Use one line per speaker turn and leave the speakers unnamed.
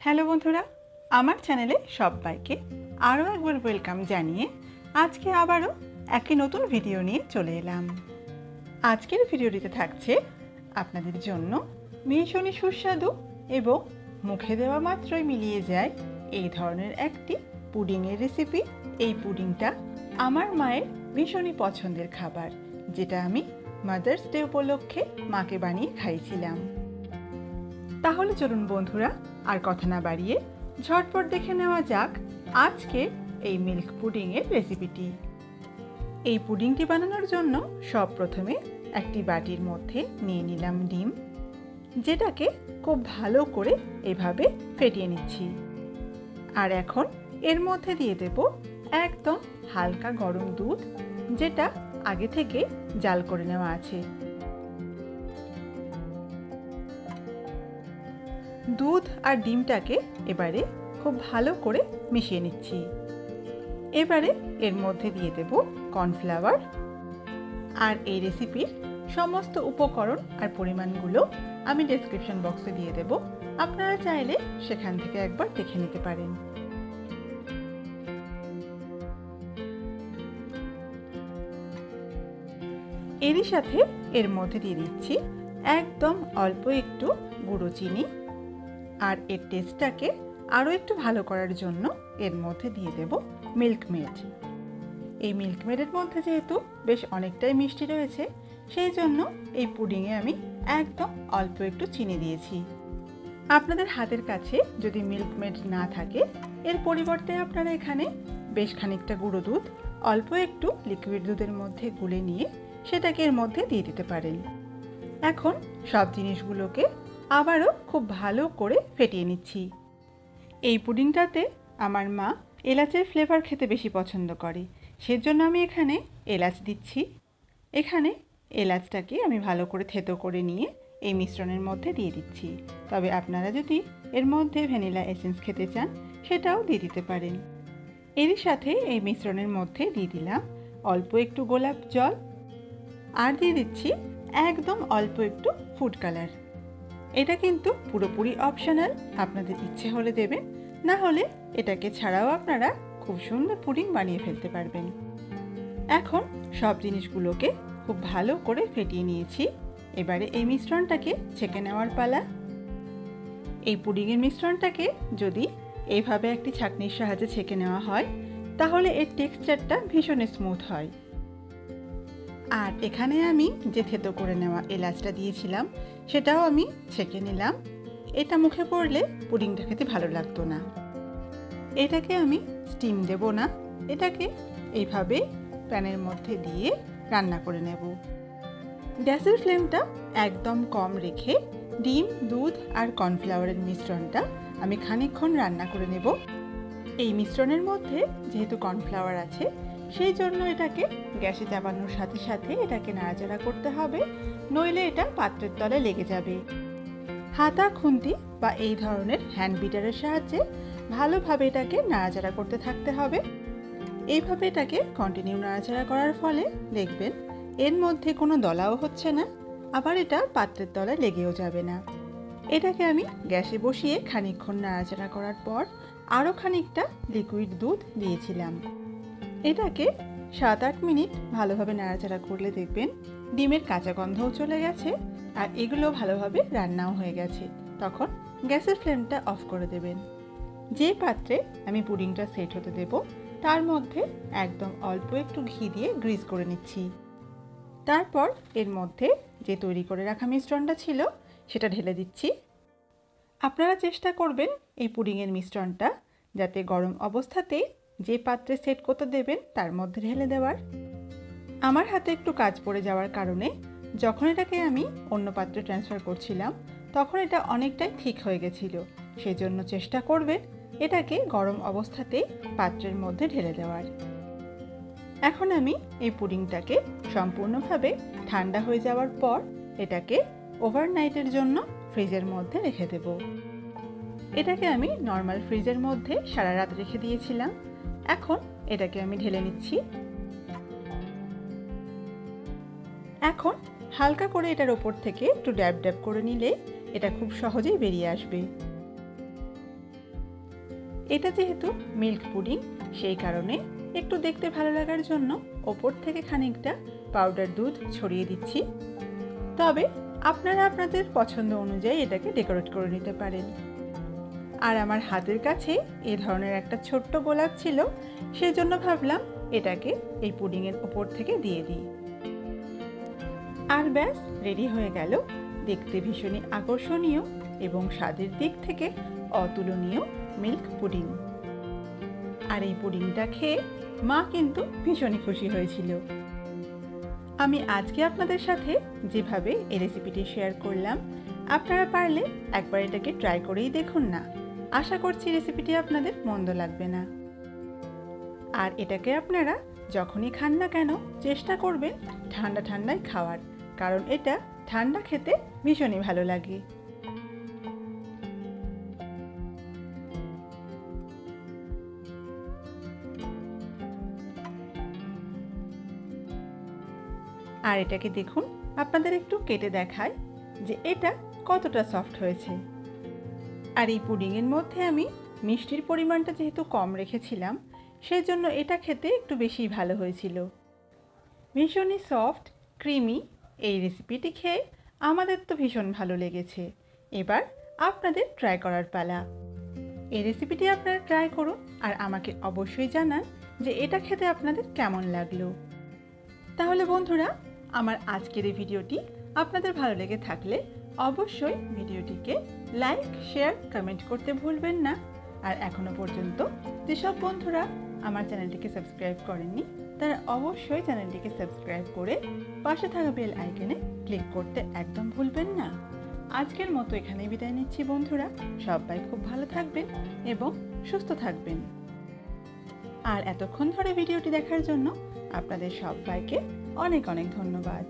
Hello বন্ধুরা, আমার চ্যানেলে সবাইকে আরও একবার ওয়েলকাম জানিয়ে আজকে আবারও একটি নতুন ভিডিও নিয়ে চলে এলাম। আজকের ভিডিওটিতে থাকছে আপনাদের জন্য ভীষণই সুস্বাদু এবং মুখে দেওয়া মাত্রই মিলিয়ে যায় এই ধরনের একটি পুডিংয়ের রেসিপি। এই পুডিংটা আমার মায়ের ভীষণই পছন্দের খাবার, যেটা আমি মাদার্স ডে উপলক্ষে মাকে বানিয়ে খাইয়েছিলাম। তাহলে চলুন বন্ধুরা, আর কথা না বাড়িয়ে ঝটপট দেখে নেওয়া যাক আজকে এই মিল্ক পুডিংয়ের রেসিপিটি। এই পুডিংটি বানানোর জন্য প্রথমে একটি বাটির মধ্যে নিয়ে নিলাম ডিম, যেটাকে খুব ভালো করে এভাবে ফেটিয়ে নিচ্ছি। আর এখন এর মধ্যে দিয়ে দেব একদম হালকা গরম দুধ, যেটা আগে থেকে জাল করে নেওয়া আছে। দুধ আর ডিমটাকে এবারে খুব ভালো করে মিশিয়ে নিচ্ছি। এবারে এর মধ্যে দিয়ে দেব কর্নফ্লাওয়ার। আর এই রেসিপির সমস্ত উপকরণ আর পরিমাণগুলো আমি ডেসক্রিপশন বক্সে দিয়ে দেব, আপনারা চাইলে সেখান থেকে একবার দেখে নিতে পারেন। এরই সাথে এর মধ্যে দিয়ে দিচ্ছি একদম অল্প একটু গুঁড়ো চিনি। আর এর টেস্টটাকে আরও একটু ভালো করার জন্য এর মধ্যে দিয়ে দেব মিল্ক মেড। এই মিল্ক মেডের মধ্যে যেহেতু বেশ অনেকটাই মিষ্টি রয়েছে, সেই জন্য এই পুডিংয়ে আমি একদম অল্প একটু চিনি দিয়েছি। আপনাদের হাতের কাছে যদি মিল্ক মেড না থাকে, এর পরিবর্তে আপনারা এখানে বেশ খানিকটা গুঁড়ো দুধ অল্প একটু লিকুইড দুধের মধ্যে গুলে নিয়ে সেটাকে এর মধ্যে দিয়ে দিতে পারেন। এখন সব জিনিসগুলোকে আবারও খুব ভালো করে ফেটিয়ে নিচ্ছি। এই পুডিংটাতে আমার মা এলাচের ফ্লেভার খেতে বেশি পছন্দ করে, সেজন্য আমি এখানে এলাচ দিচ্ছি। এখানে এলাচটাকে আমি ভালো করে থেতো করে নিয়ে এই মিশ্রণের মধ্যে দিয়ে দিচ্ছি। তবে আপনারা যদি এর মধ্যে ভ্যানিলা এসেন্স খেতে চান, সেটাও দিয়ে দিতে পারেন। এরই সাথে এই মিশ্রণের মধ্যে দিয়ে দিলাম অল্প একটু গোলাপ জল, আর দিয়ে দিচ্ছি একদম অল্প একটু ফুড কালার। এটা কিন্তু পুরোপুরি অপশনাল, আপনাদের ইচ্ছে হলে দেবেন, না হলে এটাকে ছাড়াও আপনারা খুব সুন্দর পুডিং বানিয়ে ফেলতে পারবেন। এখন সব জিনিসগুলোকে খুব ভালো করে ফেটিয়ে নিয়েছি। এবারে এই মিশ্রণটাকে ছেঁকে নেওয়ার পালা। এই পুডিংয়ের মিশ্রণটাকে যদি এইভাবে একটি ছাঁকনির সাহায্যে ছেঁকে নেওয়া হয়, তাহলে এর টেক্সচারটা ভীষণ স্মুথ হয়। আর এখানে আমি যে থেতো করে নেওয়া এলাচটা দিয়েছিলাম, সেটাও আমি ছেঁকে নিলাম। এটা মুখে পড়লে পুডিংটা খেতে ভালো লাগতো না। এটাকে আমি স্টিম দেব না, এটাকে এইভাবে প্যানের মধ্যে দিয়ে রান্না করে নেব। গ্যাসের ফ্লেমটা একদম কম রেখে ডিম, দুধ আর কর্নফ্লাওয়ারের মিশ্রণটা আমি খানিকক্ষণ রান্না করে নেব। এই মিশ্রণের মধ্যে যেহেতু কর্নফ্লাওয়ার আছে, সেই জন্য এটাকে গ্যাসে চাপানোর সাথে সাথে এটাকে নাড়াচাড়া করতে হবে, নইলে এটা পাত্রের তলে লেগে যাবে। হাতা, খুন্তি বা এই ধরনের হ্যান্ড বিটারের সাহায্যে ভালোভাবে এটাকে নাড়াচাড়া করতে থাকতে হবে। এইভাবে এটাকে কন্টিনিউ নাড়াচাড়া করার ফলে দেখবেন এর মধ্যে কোনো দলাও হচ্ছে না, আবার এটা পাত্রের তলায় লেগেও যাবে না। এটাকে আমি গ্যাসে বসিয়ে খানিকক্ষণ নাড়াচাড়া করার পর আরও খানিকটা লিকুইড দুধ দিয়েছিলাম। এটাকে 7-8 মিনিট ভালোভাবে নাড়াচাড়া করলে দেখবেন ডিমের কাঁচা গন্ধও চলে গেছে আর এগুলো ভালোভাবে রান্নাও হয়ে গেছে। তখন গ্যাসের ফ্লেমটা অফ করে দেবেন। যে পাত্রে আমি পুডিংটা সেট হতে দেব, তার মধ্যে একদম অল্প একটু ঘি দিয়ে গ্রিজ করে নিচ্ছি। তারপর এর মধ্যে যে তৈরি করে রাখা মিশ্রণটা ছিল, সেটা ঢেলে দিচ্ছি। আপনারা চেষ্টা করবেন এই পুডিংয়ের মিশ্রণটা যাতে গরম অবস্থাতেই যে পাত্রে সেট করতে দেবেন তার মধ্যে ঢেলে দেওয়ার। আমার হাতে একটু কাজ পড়ে যাওয়ার কারণে যখন এটাকে আমি অন্য পাত্রে ট্রান্সফার করছিলাম, তখন এটা অনেকটাই ঠিক হয়ে গেছিল। সেজন্য চেষ্টা করবেন এটাকে গরম অবস্থাতেই পাত্রের মধ্যে ঢেলে দেওয়ার। এখন আমি এই পুডিংটাকে সম্পূর্ণভাবে ঠান্ডা হয়ে যাওয়ার পর এটাকে ওভারনাইটের জন্য ফ্রিজের মধ্যে রেখে দেব। এটাকে আমি নর্মাল ফ্রিজের মধ্যে সারা রাত রেখে দিয়েছিলাম। এখন এটাকে আমি ঢেলে নিচ্ছি। এখন হালকা করে এটার ওপর থেকে একটু ড্যাব ড্যাব করে নিলে এটা খুব সহজেই বেরিয়ে আসবে। এটা যেহেতু মিল্ক পুডিং, সেই কারণে একটু দেখতে ভালো লাগার জন্য ওপর থেকে খানিকটা পাউডার দুধ ছড়িয়ে দিচ্ছি। তবে আপনারা আপনাদের পছন্দ অনুযায়ী এটাকে ডেকোরেট করে নিতে পারেন। আর আমার হাতের কাছে এই ধরনের একটা ছোট্ট গোলাপ ছিল, সেই জন্য ভাবলাম এটাকে এই পুডিংয়ের ওপর থেকে দিয়ে দিই। আর ব্যাস, রেডি হয়ে গেল দেখতে ভীষণই আকর্ষণীয় এবং স্বাদের দিক থেকে অতুলনীয় মিল্ক পুডিং। আর এই পুডিংটা খেয়ে মা কিন্তু ভীষণই খুশি হয়েছিল। আমি আজকে আপনাদের সাথে যেভাবে এই রেসিপিটি শেয়ার করলাম, আপনারা পারলে একবার এটাকে ট্রাই করেই দেখুন না। আশা করছি রেসিপিটি আপনাদের মন্দ লাগবে না। আর এটাকে আপনারা যখনই খান না কেন চেষ্টা করবেন ঠান্ডা ঠান্ডায় খাওয়ার, কারণ এটা ঠান্ডা খেতে ভীষণই ভালো লাগে। আর এটাকে দেখুন, আপনাদের একটু কেটে দেখায় যে এটা কতটা সফট হয়েছে। আর এই পুডিংয়ের মধ্যে আমি মিষ্টির পরিমাণটা যেহেতু কম রেখেছিলাম, সেই জন্য এটা খেতে একটু বেশি ভালো হয়েছিল। ভীষণই সফট ক্রিমি এই রেসিপিটি খেয়ে আমাদের তো ভীষণ ভালো লেগেছে। এবার আপনাদের ট্রাই করার পালা। এই রেসিপিটি আপনারা ট্রাই করুন আর আমাকে অবশ্যই জানান যে এটা খেতে আপনাদের কেমন লাগলো। তাহলে বন্ধুরা, আমার আজকের এই ভিডিওটি আপনাদের ভালো লেগে থাকলে অবশ্যই ভিডিওটিকে লাইক, শেয়ার, কমেন্ট করতে ভুলবেন না। আর এখনো পর্যন্ত যেসব বন্ধুরা আমার চ্যানেলটিকে সাবস্ক্রাইব করেননি, তারা অবশ্যই চ্যানেলটিকে সাবস্ক্রাইব করে পাশে থাকা বেল আইকনে ক্লিক করতে একদম ভুলবেন না। আজকের মতো এখানেই বিদায় নিচ্ছি বন্ধুরা। সবাই খুব ভালো থাকবেন এবং সুস্থ থাকবেন। আর এতক্ষণ ধরে ভিডিওটি দেখার জন্য আপনাদের সবাইকে অনেক অনেক ধন্যবাদ।